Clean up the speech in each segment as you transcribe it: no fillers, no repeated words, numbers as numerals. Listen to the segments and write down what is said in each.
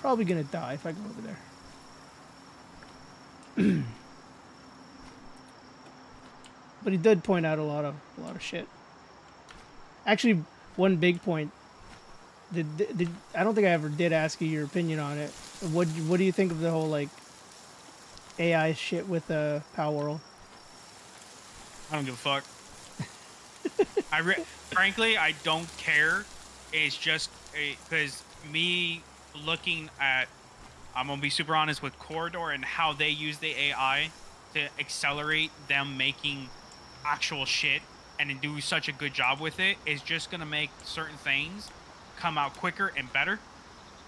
Probably gonna die if I go over there. But he did point out a lot of shit. Actually, one big point. I don't think I ever did ask you your opinion on it. What do you think of the whole like AI shit with Palworld? I don't give a fuck. Frankly, I don't care. It's just because me looking at, I'm gonna be super honest with Corridor and how they use the AI to accelerate them making actual shit and then do such a good job with it is just gonna make certain things come out quicker and better,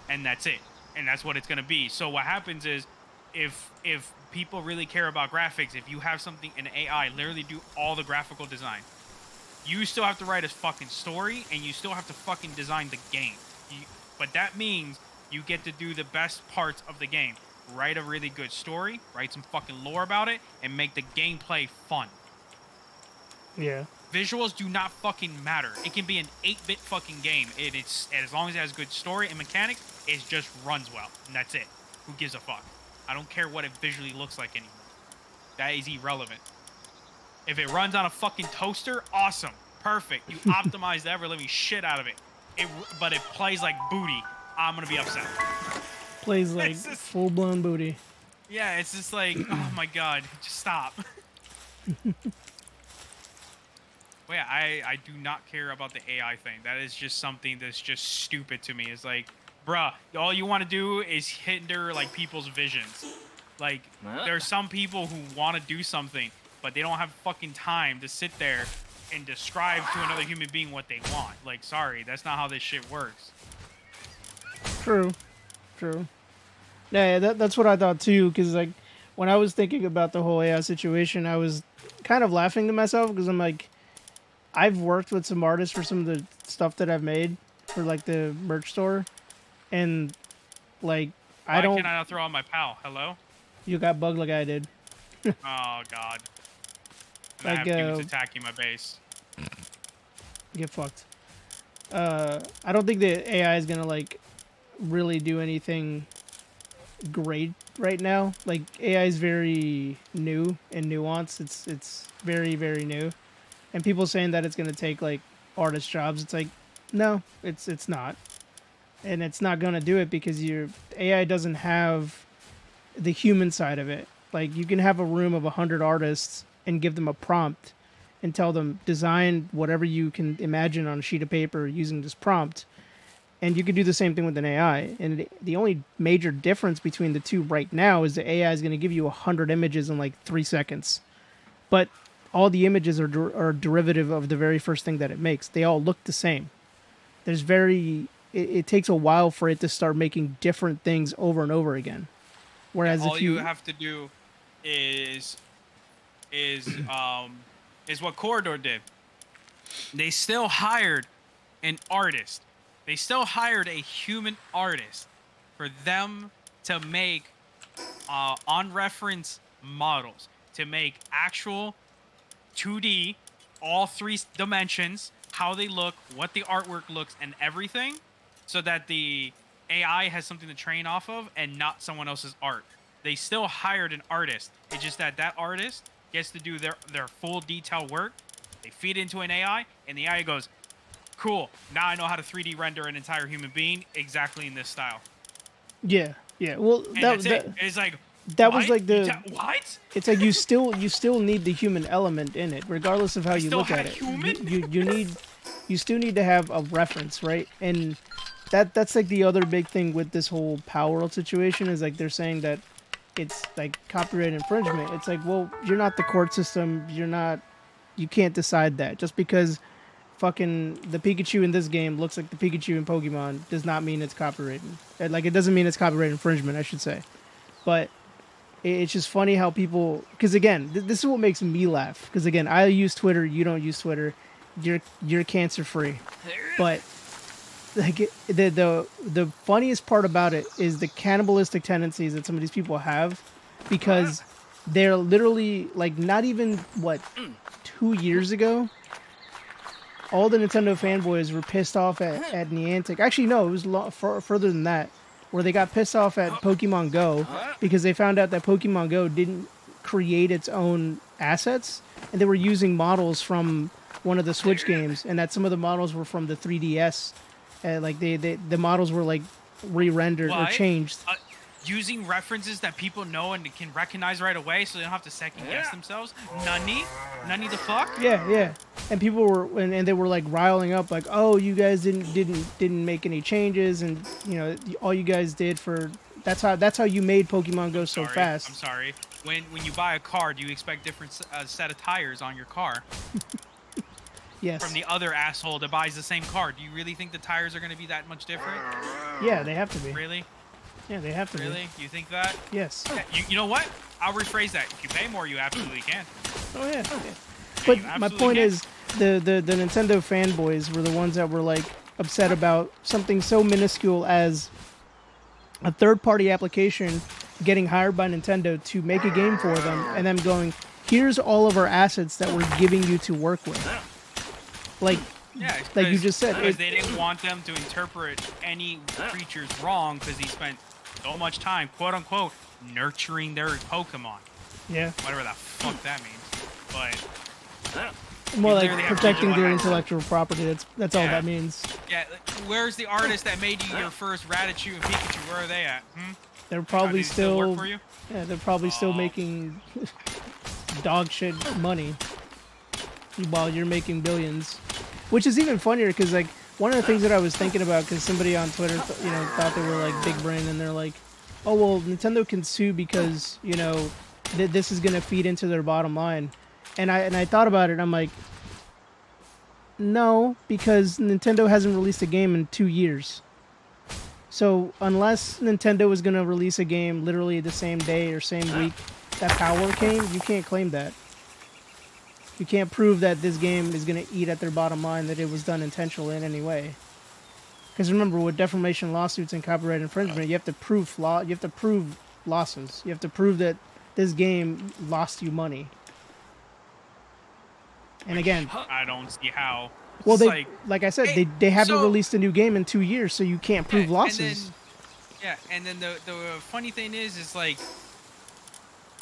and that's it. And that's what it's gonna be. So what happens is, if people really care about graphics, if you have something in AI literally do all the graphical design, you still have to write a fucking story and you still have to fucking design the game. But that means you get to do the best parts of the game. Write a really good story, write some fucking lore about it, and make the gameplay fun. Yeah. Visuals do not fucking matter. It can be an 8-bit fucking game, and as long as it has good story and mechanics, it just runs well, and that's it. Who gives a fuck? I don't care what it visually looks like anymore. That is irrelevant. If it runs on a fucking toaster, awesome. Perfect. You optimized the ever-living shit out of it. But it plays like booty. I'm going to be upset. Plays like full-blown booty. Yeah, it's just like, oh my god, just stop. Well, yeah, I do not care about the AI thing. That is just something that's just stupid to me. It's like, bruh, all you want to do is hinder like people's visions. Like, there's some people who want to do something, but they don't have fucking time to sit there and describe to another human being what they want. Like, sorry, that's not how this shit works. True. Yeah, that's what I thought too. Because like, when I was thinking about the whole AI situation, I was kind of laughing to myself because I'm like, I've worked with some artists for some of the stuff that I've made for like the merch store, and like Why can't I not throw out my pal? Hello? You got bugged like I did. Oh god. Like, I have dudes attacking my base. Get fucked. I don't think the AI is gonna like really do anything great right now. Like AI is very new and nuanced. It's very new, and people saying that it's gonna take like artist jobs. It's like, no, it's not, and it's not gonna do it because your AI doesn't have the human side of it. Like you can have a room of 100 artists and give them a prompt and tell them design whatever you can imagine on a sheet of paper using this prompt, and you could do the same thing with an AI. And the only major difference between the two right now is the AI is going to give you 100 images in like 3 seconds, but all the images are derivative of the very first thing that it makes. They all look the same. It takes a while for it to start making different things over and over again. Whereas all if you have to do is what Corridor did. They still hired an artist. They still hired a human artist for them to make on reference models, to make actual 2D, all 3 dimensions, how they look, what the artwork looks, and everything, so that the AI has something to train off of and not someone else's art. They still hired an artist. It's just that artist gets to do their full detail work. They feed into an AI, and the AI goes, cool, now I know how to 3D render an entire human being exactly in this style. Yeah. Well, that's it. It's like, that was like the what? It's like you still need the human element in it, regardless of how you look at it. You still need to have a reference, right? And that's like the other big thing with this whole Palworld situation is like they're saying that it's like copyright infringement. It's like, well, you're not the court system. You can't decide that. Just because fucking the Pikachu in this game looks like the Pikachu in Pokemon does not mean it's copyrighted. Like, it doesn't mean it's copyright infringement, I should say. But it's just funny how people, because again, this is what makes me laugh. Because again, I use Twitter, you don't use Twitter. You're cancer free. But like the funniest part about it is the cannibalistic tendencies that some of these people have, because they're literally like not even 2 years ago, all the Nintendo fanboys were pissed off at Niantic. Actually, no, it was further than that. where they got pissed off at Pokemon Go because they found out that Pokemon Go didn't create its own assets, and they were using models from one of the Switch games, and that some of the models were from the 3DS. Like the models were like re-rendered or changed. Using references that people know and can recognize right away, so they don't have to second guess themselves. Nunny the fuck? Yeah. And people were and they were like riling up, like, oh, you guys didn't make any changes, and you know, all you guys did for that's how you made Pokemon Go so fast. I'm sorry. When you buy a car, do you expect different set of tires on your car? Yes. From the other asshole that buys the same car, do you really think the tires are going to be that much different? Yeah, they have to be. Really? Yeah, they have to be. Really? You think that? Yes. Yeah, you know what? I'll rephrase that. If you pay more, you absolutely can. Oh yeah. But my point is, the Nintendo fanboys were the ones that were like upset about something so minuscule as a third-party application getting hired by Nintendo to make a game for them, and them going, "Here's all of our assets that we're giving you to work with." Like you just said, because they didn't want them to interpret any creatures wrong because he spent so much time, quote unquote, nurturing their Pokemon. Yeah. Whatever the fuck that means. But more like protecting their intellectual property. That's all that means. Yeah. Where's the artist that made you your first Raichu and Pikachu? Where are they at? They're probably still work for you? Yeah, they're probably still making dog shit money while you're making billions. Which is even funnier because, like, one of the things that I was thinking about, because somebody on Twitter, thought they were like big brain, and they're like, "Oh well, Nintendo can sue because this is gonna feed into their bottom line," and I thought about it. And I'm like, no, because Nintendo hasn't released a game in 2 years. So unless Nintendo is gonna release a game literally the same day or same week that Palworld came, you can't claim that. You can't prove that this game is going to eat at their bottom line, that it was done intentionally in any way. Because remember, with defamation lawsuits and copyright infringement, you have to prove losses. You have to prove that this game lost you money. And again, I don't see how. Well, like I said, they haven't released a new game in 2 years, so you can't prove losses. And then the funny thing is like,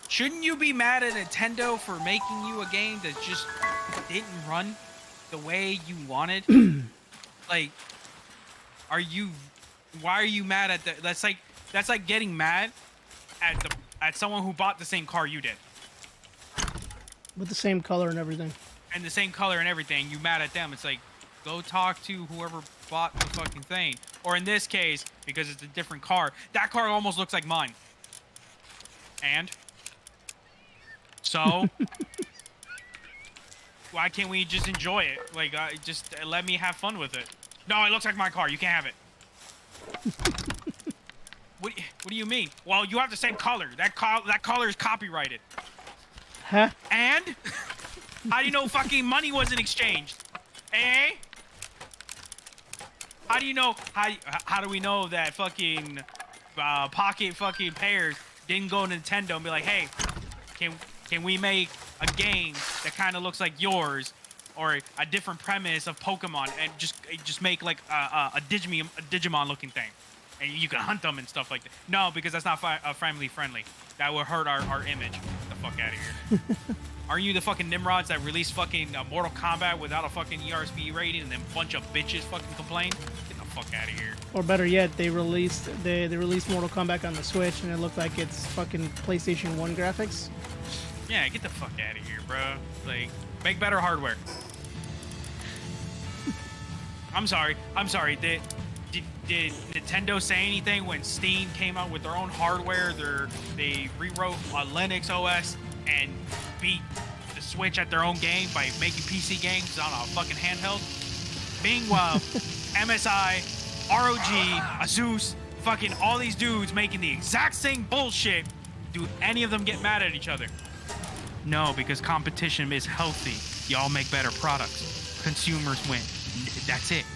shouldn't you be mad at Nintendo for making you a game that just didn't run the way you wanted? Like, why are you mad at that's like getting mad at someone who bought the same car you did. With the same color and everything. And the same color and everything, you mad at them. It's like, go talk to whoever bought the fucking thing. Or in this case, because it's a different car, that car almost looks like mine. And? So, why can't we just enjoy it? Like, just let me have fun with it. No, it looks like my car. You can't have it. What do you mean? Well, you have the same color. That color is copyrighted. Huh? And? How do you know fucking money wasn't exchanged? Eh? How do you know? How do we know that fucking Pocket fucking pairs didn't go to Nintendo and be like, hey, can we make a game that kind of looks like yours, or a different premise of Pokemon, and just make like a Digimon looking thing, and you can hunt them and stuff like that? No, because that's not family friendly. That would hurt our image. Get the fuck out of here. Aren't you the fucking Nimrods that released fucking Mortal Kombat without a fucking ERSP rating, and then a bunch of bitches fucking complain? Get the fuck out of here. Or better yet, they released Mortal Kombat on the Switch, and it looked like it's fucking PlayStation 1 graphics. Yeah, get the fuck out of here, bro. Like, make better hardware. I'm sorry. Did Nintendo say anything when Steam came out with their own hardware? They rewrote Linux OS and beat the Switch at their own game by making PC games on a fucking handheld? Meanwhile, MSI, ROG, Asus, fucking all these dudes making the exact same bullshit. Do any of them get mad at each other? No, because competition is healthy. Y'all make better products. Consumers win. That's it.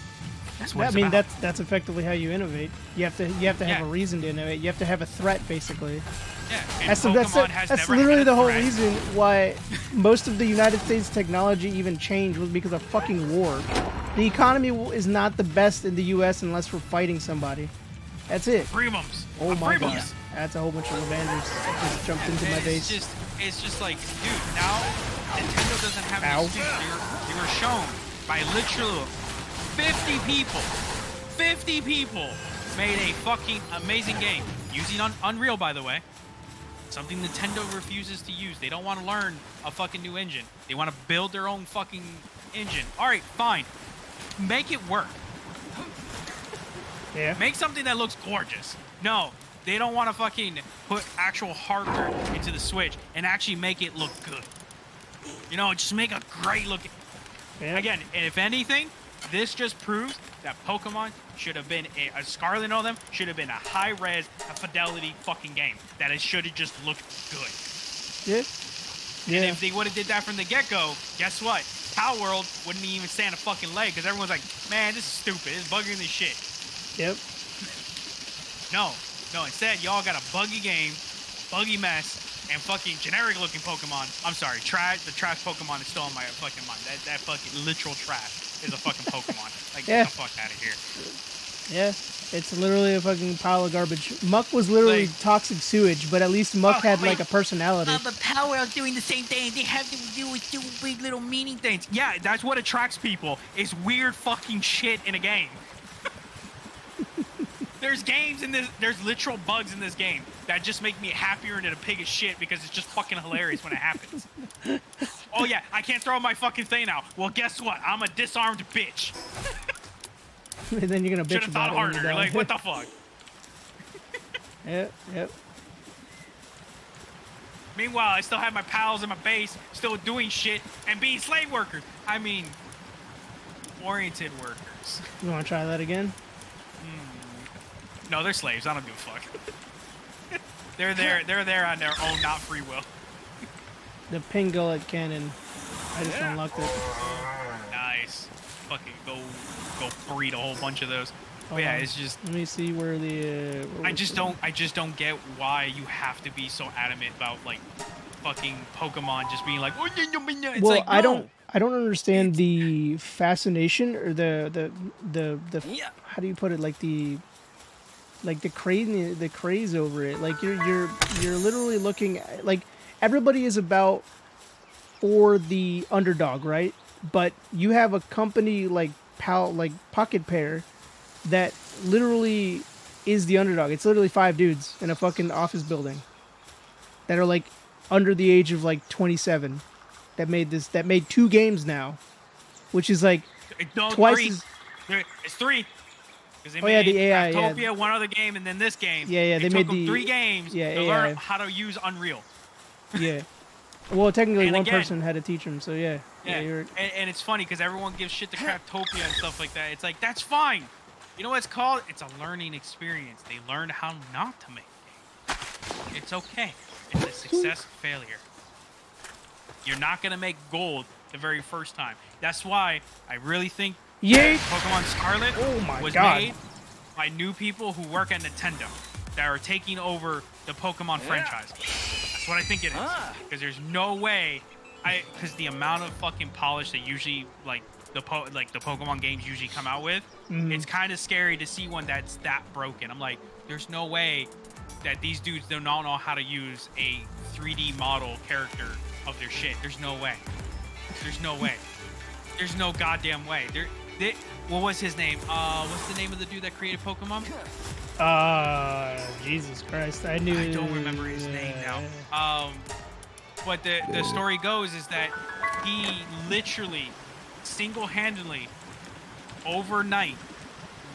That's what it's about. That's effectively how you innovate. You have to have a reason to innovate. You have to have a threat, basically. Yeah, and that's literally the whole reason why most of the United States technology even changed, was because of fucking war. The economy is not the best in the U.S. unless we're fighting somebody. That's it. Freebums. Oh my god. Freebums. That's a whole bunch of Lavanders that just jumped into my base. It's just like, dude, now Nintendo doesn't have an excuse. They were shown by literally 50 people. 50 people made a fucking amazing game using Unreal, by the way. Something Nintendo refuses to use. They don't want to learn a fucking new engine. They want to build their own fucking engine. All right, fine. Make it work. Yeah. Make something that looks gorgeous. No, they don't want to fucking put actual hardware into the Switch and actually make it look good. You know, just make a great looking. Yeah. Again, if anything, this just proves that Pokemon should have been a Scarlet and all them should have been a high-res, a fidelity fucking game. That it should have just looked good. Yeah. Yeah. And if they would have did that from the get-go, guess what? Palworld wouldn't even stand a fucking leg because everyone's like, man, this is stupid. It's bugging this shit. Yep. No. Instead, y'all got a buggy game, buggy mess, and fucking generic-looking Pokemon. I'm sorry, the trash Pokemon is still on my fucking mind. That fucking literal trash is a fucking Pokemon. Like, yeah. get the fuck out of here. Yeah. It's literally a fucking pile of garbage. Muck was literally like, toxic sewage, but at least Muck had like a personality. But Palworld's doing the same thing. They have to do with big little meaning things. Yeah, that's what attracts people. Is weird fucking shit in a game. There's games in this. There's literal bugs in this game that just make me happier than a pig of shit because it's just fucking hilarious when it happens. Oh yeah, I can't throw my fucking thing out. Well, guess what? I'm a disarmed bitch. And then you're gonna bitch Should've about thought it when harder. you're Like, done. what the fuck? Yep. Meanwhile, I still have my pals in my base, still doing shit and being slave workers. I mean, oriented workers. You want to try that again? No, they're slaves. I don't give a fuck. They're there on their own, not free will. The Pingullet Cannon. I just unlocked it. Nice. Fucking go breed a whole bunch of those. But yeah, it's just. Let me see where the. I just don't get why you have to be so adamant about like fucking Pokemon just being like. Oh, it's well, like, no. I don't understand the fascination or the how do you put it, like the craze over it. Like you're literally looking at, like, everybody is about for the underdog, right? But you have a company like Pocket Pair that literally is the underdog. It's literally 5 dudes in a fucking office building that are like under the age of like 27 that made 2 games now, which is like twice 3. as. It's 3. They made the AI, Craftopia, one other game, and then this game. Yeah, they made took 3 games to learn how to use Unreal. Yeah. Well, technically, and one again, person had to teach him, so yeah. Yeah, and it's funny because everyone gives shit to Craftopia and stuff like that. It's like, that's fine. You know what it's called? It's a learning experience. They learned how not to make games. It's okay. It's a success failure. You're not going to make gold the very first time. That's why I really think Pokemon Scarlet was made by new people who work at Nintendo that are taking over the Pokemon franchise. That's what I think it is. Because there's no way, because the amount of fucking polish that usually the Pokemon games usually come out with, it's kind of scary to see one that's that broken. I'm like, there's no way that these dudes do not know how to use a 3D model character of their shit. There's no way. There's no way. There's no goddamn way. What was his name? What's the name of the dude that created Pokemon? Jesus Christ. I don't remember his name now. But the story goes is that he literally single-handedly overnight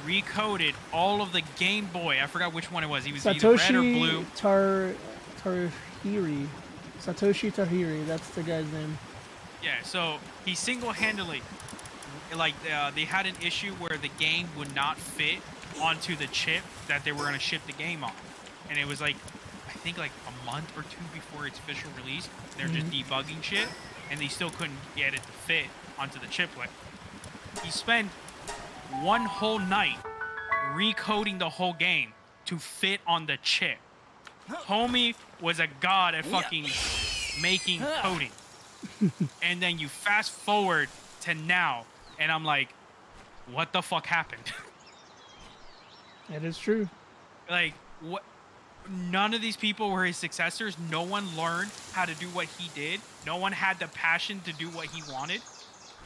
recoded all of the Game Boy. I forgot which one it was. He was either red or blue. Tarhiri. Satoshi Tarhiri. That's the guy's name. Yeah, so he single-handedly, they had an issue where the game would not fit onto the chip that they were going to ship the game on. And it was I think a month or 2 before its official release. They're just debugging shit, and they still couldn't get it to fit onto the chiplet. He spent one whole night recoding the whole game to fit on the chip. Homie was a god at fucking making coding. And then you fast forward to now, and I'm like, what the fuck happened? That is true. Like, what? None of these people were his successors. No one learned how to do what he did. No one had the passion to do what he wanted.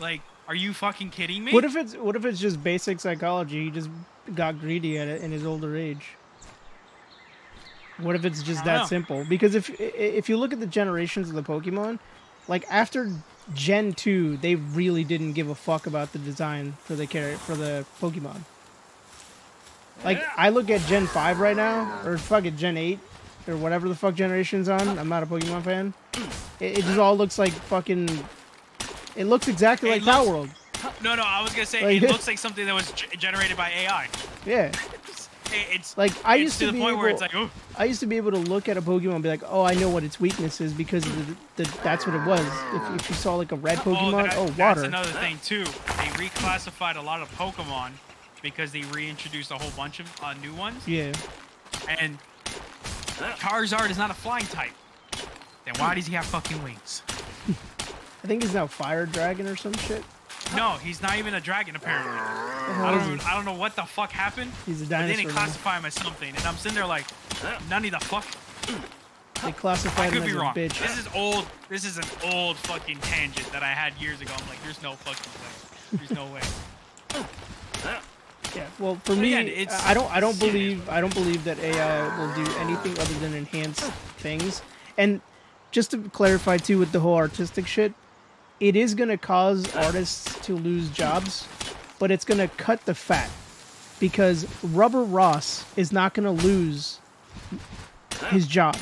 Like, are you fucking kidding me? What if it's just basic psychology? He just got greedy at it in his older age. What if it's just that simple? Because if you look at the generations of the Pokemon, like after Gen 2, they really didn't give a fuck about the design for the Pokemon. Like I look at Gen 5 right now, or fuck it, Gen 8, or whatever the fuck generation's on. I'm not a Pokemon fan. It just all looks like fucking. It looks exactly like Palworld. No, I was gonna say like, it looks like something that was generated by AI. Yeah. It's like I used to the be point able, where it's like, oh. I used to be able to look at a Pokemon and be like, oh, I know what its weakness is because that's what it was. If you saw like a red Pokemon, water. That's another thing too. They reclassified a lot of Pokemon because they reintroduced a whole bunch of new ones. Yeah. And Charizard is not a flying type. Then why does he have fucking wings? I think he's now Fire Dragon or some shit. No, he's not even a dragon apparently. I don't know what the fuck happened. He's a dinosaur. But they didn't classify him as something, and I'm sitting there like, none of the fuck. They classified him as a bitch. This is old. This is an old fucking tangent that I had years ago. I'm like, there's no fucking way. There's no way. Yeah. Well, for me, again, I don't believe that AI will do anything other than enhance things. And just to clarify too, with the whole artistic shit, it is going to cause artists to lose jobs, but it's going to cut the fat because Rubber Ross is not going to lose his job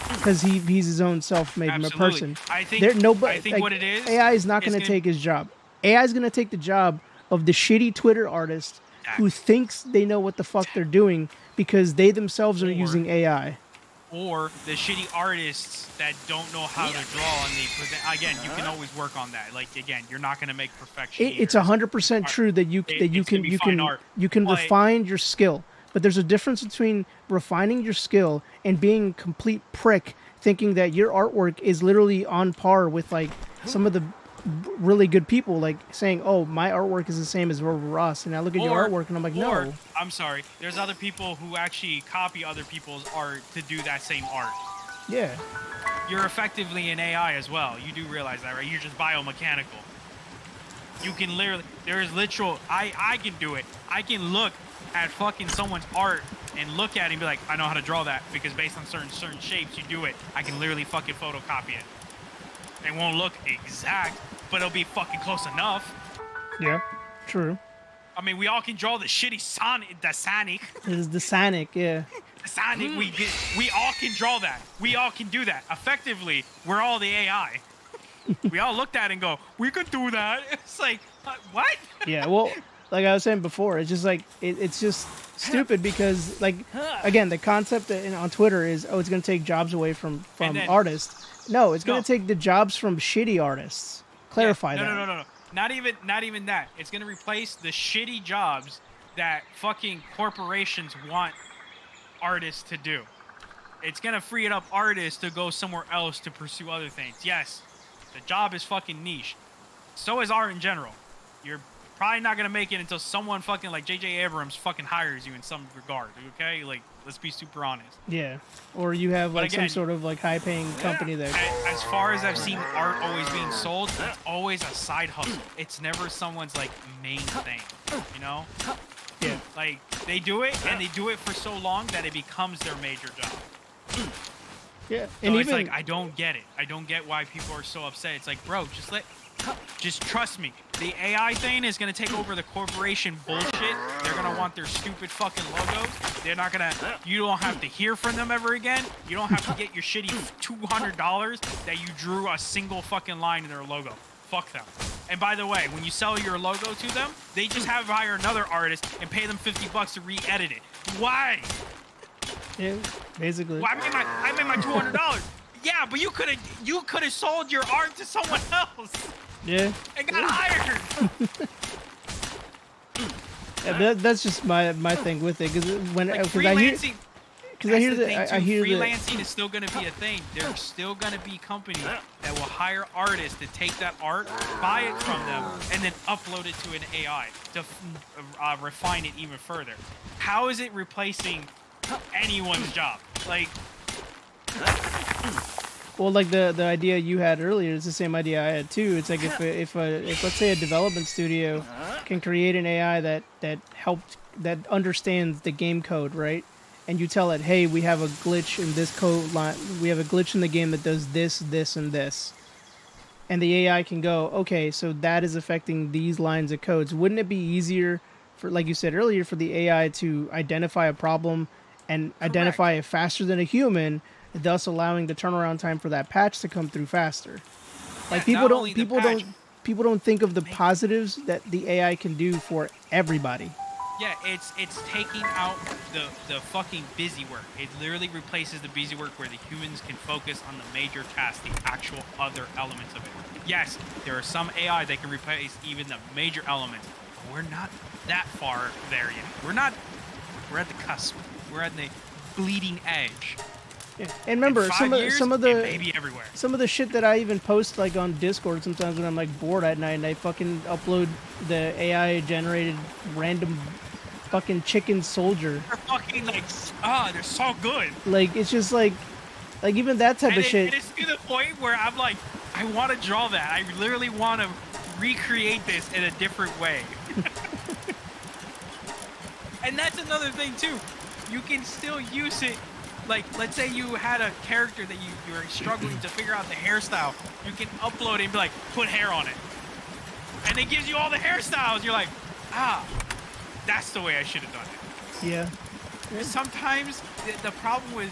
because he's his own self-made person. I think like, what it is, AI is not going to take his job. AI is going to take the job of the shitty Twitter artist who thinks they know what the fuck they're doing because they themselves are using AI. Or the shitty artists that don't know how to draw, and they present. Again, you can always work on that. Like again, you're not going to make perfection. It's 100% true that you can refine your skill, but there's a difference between refining your skill and being a complete prick, thinking that your artwork is literally on par with like some of the really good people, like saying, "Oh, my artwork is the same as Robert Ross," and I look at your artwork and I'm like, "No." I'm sorry. There's other people who actually copy other people's art to do that same art. Yeah. You're effectively an AI as well. You do realize that, right? You're just biomechanical. You can literally, there is literal, I can do it. I can look at fucking someone's art and look at it and be like, I know how to draw that because based on certain shapes, you do it. I can literally fucking photocopy it. It won't look exact, but it'll be fucking close enough. Yeah, true. I mean, we all can draw the shitty Sonic, the Sonic. It is the Sonic, yeah. The Sonic, we all can draw that. We all can do that. Effectively, we're all the AI. We all looked at it and go, we could do that. It's like, what? Yeah, well, like I was saying before, it's just like, it's just stupid because, like, again, the concept on Twitter is, oh, it's going to take jobs away from artists. No, it's going to take the jobs from shitty artists. Clarify that. No. Not even that. It's going to replace the shitty jobs that fucking corporations want artists to do. It's going to free it up artists to go somewhere else to pursue other things. Yes, the job is fucking niche. So is art in general. You're probably not going to make it until someone fucking like J.J. Abrams fucking hires you in some regard, okay? Like, let's be super honest. Yeah. Or you have like some sort of like high-paying company that... As far as I've seen art always being sold, it's always a side hustle. It's never someone's like main thing, you know? Yeah. Like, they do it, and they do it for so long that it becomes their major job. Yeah. So and it's even... like, I don't get it. I don't get why people are so upset. It's like, bro, just trust me. The AI thing is going to take over the corporation bullshit. They're going to want their stupid fucking logos. They're not going to... You don't have to hear from them ever again. You don't have to get your shitty $200 that you drew a single fucking line in their logo. Fuck them. And by the way, when you sell your logo to them, they just have to hire another artist and pay them $50 to re-edit it. Yeah, basically. Well, I made my $200. Yeah, but you could have sold your art to someone else. Yeah. And got hired. Yeah, that's just my thing with it because freelancing is still going to be a thing. There's still going to be companies that will hire artists to take that art, buy it from them, and then upload it to an AI to refine it even further. How is it replacing anyone's job. Like, Well, like the idea you had earlier is the same idea I had too. It's like if let's say a development studio can create an AI that understands the game code, right? And you tell it, hey, we have a glitch in this code line. We have a glitch in the game that does this, this, and this. And the AI can go, okay, so that is affecting these lines of codes. Wouldn't it be easier for, like you said earlier, for the AI to identify a problem and identify it faster than a human, thus allowing the turnaround time for that patch to come through faster? Like yeah, people don't think of the positives that the AI can do for everybody. Yeah, it's taking out the fucking busy work. It literally replaces the busy work where the humans can focus on the major tasks, the actual other elements of it. Yes, there are some AI that can replace even the major elements, but we're not that far there yet. We're at the cusp. We're at the bleeding edge. Yeah. And remember, some of the maybe everywhere. Some of the shit that I even post like on Discord sometimes when I'm like bored at night and I fucking upload the AI generated random fucking chicken soldier. They're fucking like, they're so good. Like it's just like even that type of shit. And it's to the point where I'm like, I want to draw that. I literally want to recreate this in a different way. And that's another thing too. You can still use it. Like, let's say you had a character that you were struggling to figure out the hairstyle. You can upload it and be like, put hair on it. And it gives you all the hairstyles. You're like, that's the way I should have done it. Yeah. Sometimes the problem with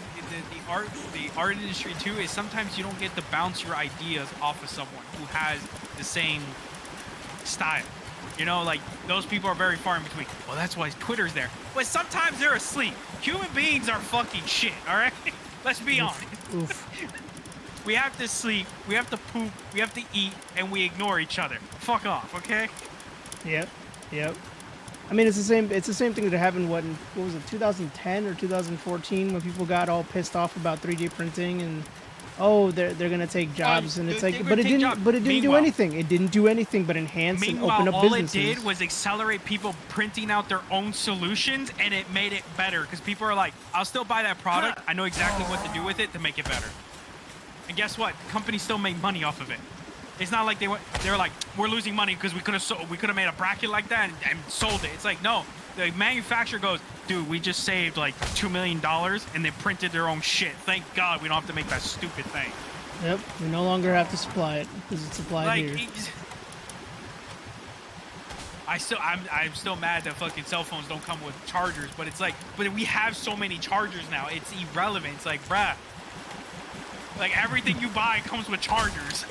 the art industry too is sometimes you don't get to bounce your ideas off of someone who has the same style. You know, like those people are very far in between. Well, that's why Twitter's there. But sometimes they're asleep. Human beings are fucking shit. All right, let's be honest. Oof. We have to sleep. We have to poop. We have to eat, and we ignore each other. Fuck off, okay? Yep. Yep. I mean, it's the same. It's the same thing that happened. What was it? 2010 or 2014, when people got all pissed off about 3D printing and they're gonna take jobs, and it's like, but it didn't do anything. It didn't do anything but enhance and open up businesses. All it did was accelerate people printing out their own solutions, and it made it better because people are like, I'll still buy that product. I know exactly what to do with it to make it better. And guess what? The company still made money off of it. It's not like they were like, we're losing money because we could have made a bracket like that and sold it. It's like, no, the manufacturer goes, dude, we just saved like $2 million and they printed their own shit. Thank God we don't have to make that stupid thing. Yep, we no longer have to supply it because it's supplied here. I'm still mad that fucking cell phones don't come with chargers, but it's like, but we have so many chargers now, it's irrelevant. It's like, bruh, like everything you buy comes with chargers.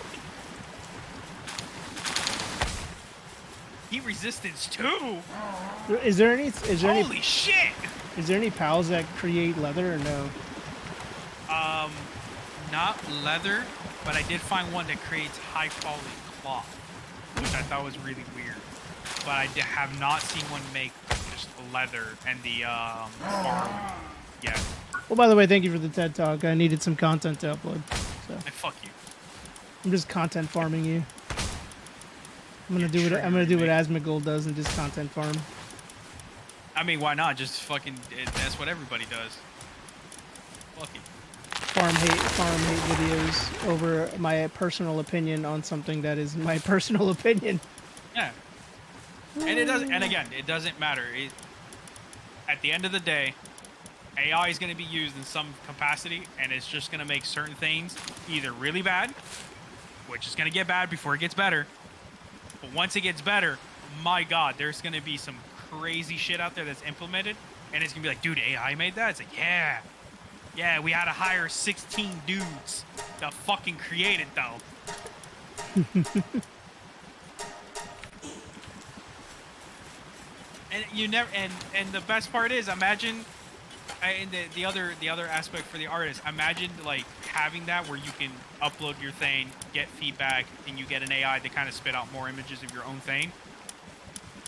Heat resistance too. Is there any? Holy shit! Is there any pals that create leather or no? Not leather, but I did find one that creates high quality cloth, which I thought was really weird. But I have not seen one make just leather and the farm yet. Well, by the way, thank you for the TED Talk. I needed some content to upload. So. And fuck you. I'm just content farming you. I'm gonna do what Asmongold does and just content farm. I mean, why not? Just fucking. That's what everybody does. Fuck it. Farm hate videos over my personal opinion on something that is my personal opinion. Yeah. And it doesn't. And again, it doesn't matter. At the end of the day, AI is going to be used in some capacity, and it's just going to make certain things either really bad, which is going to get bad before it gets better. But once it gets better, my God, there's going to be some crazy shit out there that's implemented, and it's going to be like, dude, AI made that? It's like, yeah. Yeah, we had to hire 16 dudes to fucking create it, though. And you never, and the best part is, imagine, and the other aspect for the artist, imagine like having that where you can upload your thing, get feedback, and you get an AI to kind of spit out more images of your own thing.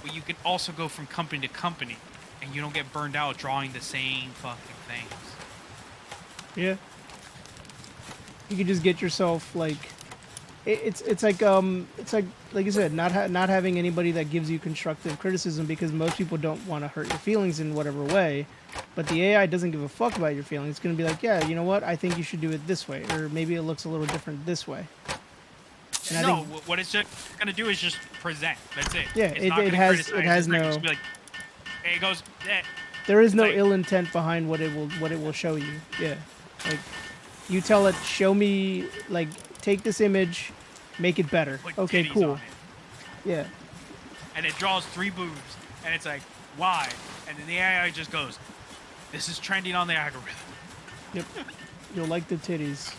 But you can also go from company to company, and you don't get burned out drawing the same fucking things. Yeah. You could just get yourself like it's like you said, not having anybody that gives you constructive criticism, because most people don't want to hurt your feelings in whatever way, but the AI doesn't give a fuck about your feelings. It's gonna be like, yeah, you know what, I think you should do it this way, or maybe it looks a little different this way. And no, what it's just gonna do is just present. That's it. Yeah, it's it has no. Just be like, it goes. There is no like, ill intent behind what it will show you. Yeah, like you tell it, show me, like, take this image, make it better. Okay, cool. Yeah. And it draws 3 boobs, and it's like, why? And then the AI just goes, this is trending on the algorithm. Yep. You'll like the titties.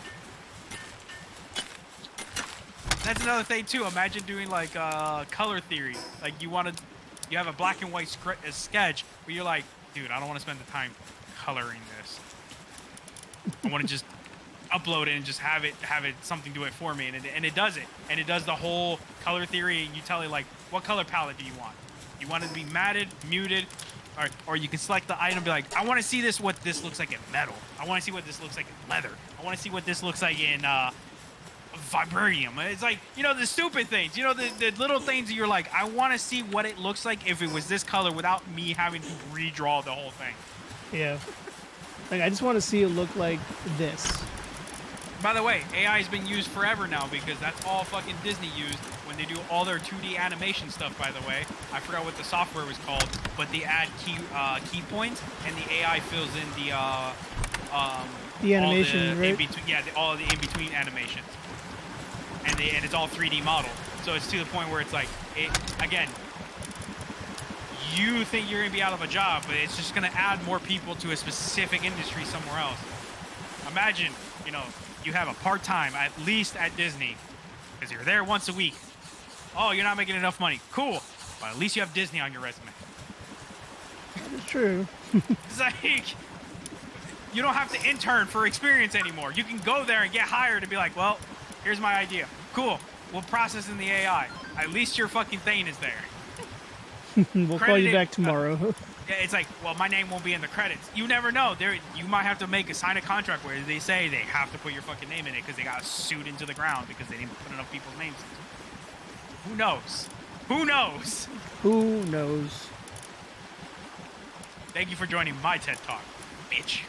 That's another thing too. Imagine doing like color theory. Like you have a black and white sketch, but you're like, dude, I don't want to spend the time coloring this. I want to just upload it and just have it something do it for me, and it does it, and it does the whole color theory. And you tell it like, what color palette do you want? You want it to be matted, muted, or you can select the item and be like, I want to see what this looks like in metal. I want to see what this looks like in leather. I want to see what this looks like in vibranium. It's like, you know, the stupid things, you know, the little things that you're like, I want to see what it looks like if it was this color without me having to redraw the whole thing. Yeah. Like, I just want to see it look like this. By the way, AI has been used forever now, because that's all fucking Disney used when they do all their 2D animation stuff, by the way. I forgot what the software was called, but they add key points, and the AI fills in the animation, right? All the in-between animations. And it's all 3D model. So it's to the point where it's like, again, you think you're going to be out of a job, but it's just going to add more people to a specific industry somewhere else. Imagine, you know, you have a part-time, at least at Disney, because you're there once a week. Oh, you're not making enough money. Cool. But at least you have Disney on your resume. That is true. It's like, you don't have to intern for experience anymore. You can go there and get hired and be like, well, here's my idea. Cool. We'll process in the AI. At least your fucking thing is there. We'll call you back tomorrow. Yeah, it's like, well, my name won't be in the credits. You never know. You might have to sign a contract where they say they have to put your fucking name in it because they got sued into the ground because they didn't put enough people's names in. Who knows? Who knows? Who knows? Thank you for joining my TED Talk, bitch.